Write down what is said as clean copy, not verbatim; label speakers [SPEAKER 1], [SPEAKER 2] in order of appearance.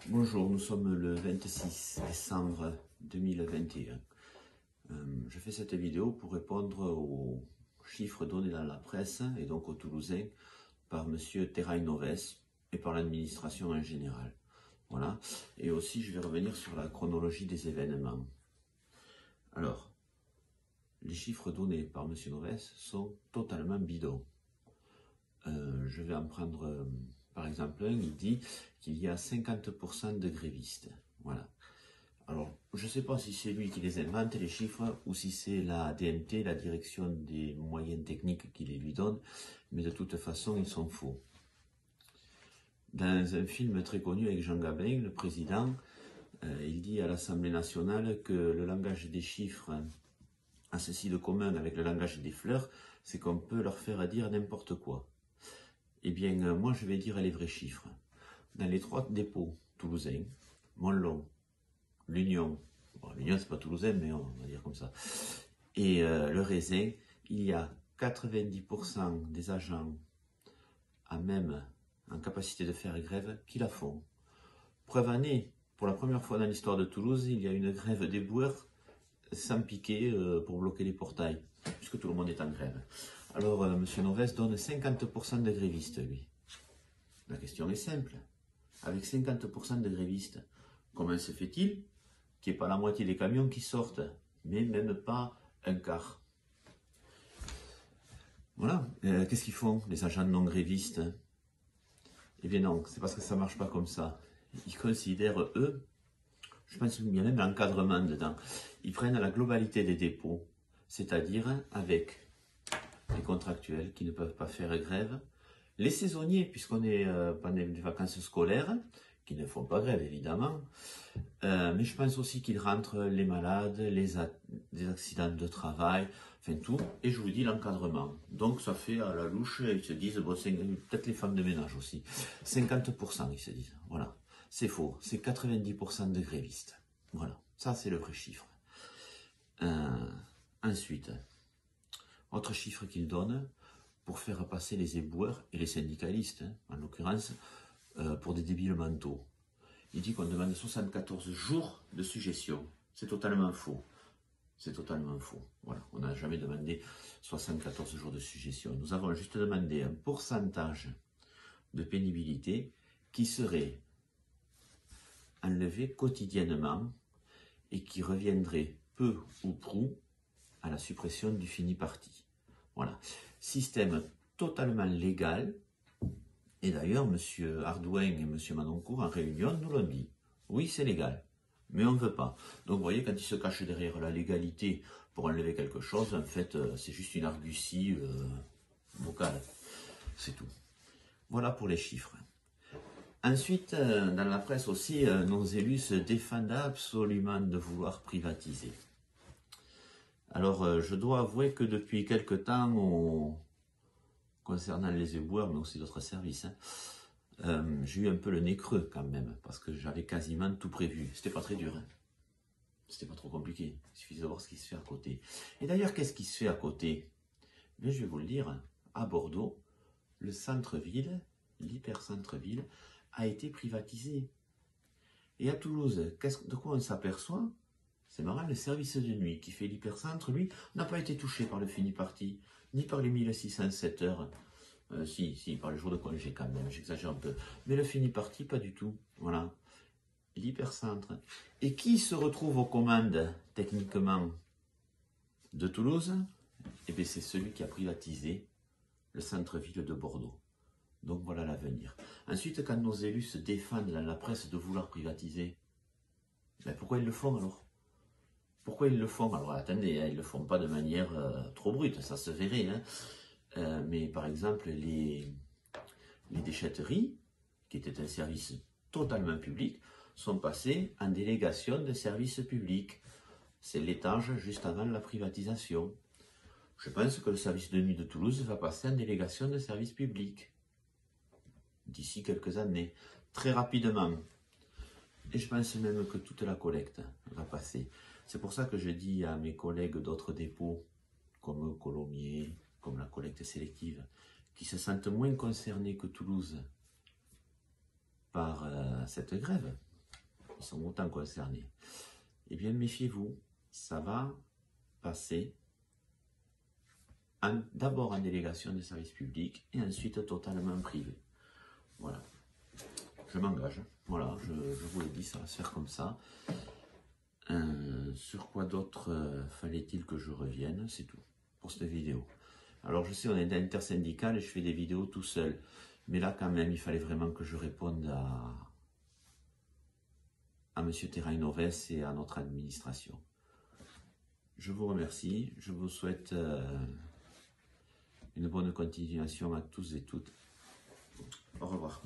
[SPEAKER 1] Bonjour, nous sommes le 26 décembre 2021. Je fais cette vidéo pour répondre aux chiffres donnés dans la presse et donc aux Toulousains par M. Terrail-Noves et par l'administration en général. Voilà. Et aussi, je vais revenir sur la chronologie des événements. Alors, les chiffres donnés par M. Noves sont totalement bidons. Je vais en prendre par exemple un, il dit qu'il y a 50% de grévistes. Voilà. Alors, je ne sais pas si c'est lui qui les invente, les chiffres, ou si c'est la DMT, la direction des moyens techniques qui les lui donne, mais de toute façon, ils sont faux. Dans un film très connu avec Jean Gabin, le président, il dit à l'Assemblée nationale que le langage des chiffres a ceci de commun avec le langage des fleurs, c'est qu'on peut leur faire dire n'importe quoi. Eh bien, moi, je vais dire les vrais chiffres. Dans les 3 dépôts toulousains, Montlon, l'Union, bon, l'Union c'est pas toulousain, mais on va dire comme ça, et le Raisin, il y a 90% des agents en capacité de faire grève qui la font. Preuve en est, pour la première fois dans l'histoire de Toulouse, il y a une grève des boueurs sans piquet pour bloquer les portails, puisque tout le monde est en grève. Alors, M. Noves donne 50% de grévistes, lui. La question est simple. Avec 50% de grévistes, comment se fait-il qu'il n'y ait pas la moitié des camions qui sortent, mais même pas un quart? Voilà. Qu'est-ce qu'ils font, les agents non grévistes? Eh bien non, c'est parce que ça ne marche pas comme ça. Ils considèrent, eux, je pense qu'il y a même un encadrement dedans, ils prennent la globalité des dépôts, c'est-à-dire avec les contractuels qui ne peuvent pas faire grève, les saisonniers, puisqu'on est pendant les vacances scolaires, qui ne font pas grève évidemment, mais je pense aussi qu'ils rentrent les malades, les accidents de travail, enfin tout, et je vous dis l'encadrement. Donc ça fait à la louche, ils se disent, bon, peut-être les femmes de ménage aussi, 50% ils se disent, voilà. C'est faux, c'est 90% de grévistes. Voilà, ça c'est le vrai chiffre. Ensuite, autre chiffre qu'il donne, pour faire passer les éboueurs et les syndicalistes, en l'occurrence, pour des débiles mentaux. Il dit qu'on demande 74 jours de suggestion. C'est totalement faux. C'est totalement faux. Voilà, on n'a jamais demandé 74 jours de suggestion. Nous avons juste demandé un pourcentage de pénibilité qui serait enlevé quotidiennement et qui reviendrait peu ou prou à la suppression du fini parti. Voilà. Système totalement légal. Et d'ailleurs, M. Ardouin et M. Manoncourt, en réunion, nous l'ont dit. Oui, c'est légal, mais on ne veut pas. Donc, vous voyez, quand ils se cachent derrière la légalité pour enlever quelque chose, en fait, c'est juste une argutie vocale. C'est tout. Voilà pour les chiffres. Ensuite, dans la presse aussi, nos élus se défendent absolument de vouloir privatiser. Alors, je dois avouer que depuis quelque temps, concernant les éboueurs, mais aussi d'autres services, j'ai eu un peu le nez creux quand même, parce que j'avais quasiment tout prévu. C'était pas très dur, hein. C'était pas trop compliqué. Il suffit de voir ce qui se fait à côté. Et d'ailleurs, qu'est-ce qui se fait à côté? Mais je vais vous le dire, à Bordeaux, le centre-ville, l'hyper-centre-ville, a été privatisé. Et à Toulouse, de quoi on s'aperçoit? C'est marrant, le service de nuit qui fait l'hypercentre, lui, n'a pas été touché par le fini parti, ni par les 1607 heures. Si, par les jours de congé quand même, j'exagère un peu. Mais le fini parti, pas du tout. Voilà. L'hypercentre. Et qui se retrouve aux commandes, techniquement, de Toulouse? Eh bien, c'est celui qui a privatisé le centre-ville de Bordeaux. Donc voilà l'avenir. Ensuite, quand nos élus se défendent dans la presse de vouloir privatiser, ben pourquoi ils le font alors? Pourquoi ils le font? Alors attendez, hein, ils ne le font pas de manière trop brute, ça se verrait. Hein. Mais par exemple, les déchetteries, qui étaient un service totalement public, sont passées en délégation de service public. C'est l'étage juste avant la privatisation. Je pense que le service de nuit de Toulouse va passer en délégation de service public d'ici quelques années, très rapidement. Et je pense même que toute la collecte va passer. C'est pour ça que je dis à mes collègues d'autres dépôts, comme Colomiers, comme la collecte sélective, qui se sentent moins concernés que Toulouse par cette grève, ils sont autant concernés. Eh bien, méfiez-vous, ça va passer d'abord en délégation de service public et ensuite totalement privé. Voilà, je m'engage. Voilà, je vous l'ai dit, ça va se faire comme ça. Sur quoi d'autre fallait-il que je revienne? C'est tout pour cette vidéo. Alors je sais, on est intersyndical et je fais des vidéos tout seul. Mais là quand même, il fallait vraiment que je réponde à M. Terrain-Novès et à notre administration. Je vous remercie, je vous souhaite une bonne continuation à tous et toutes. Au revoir.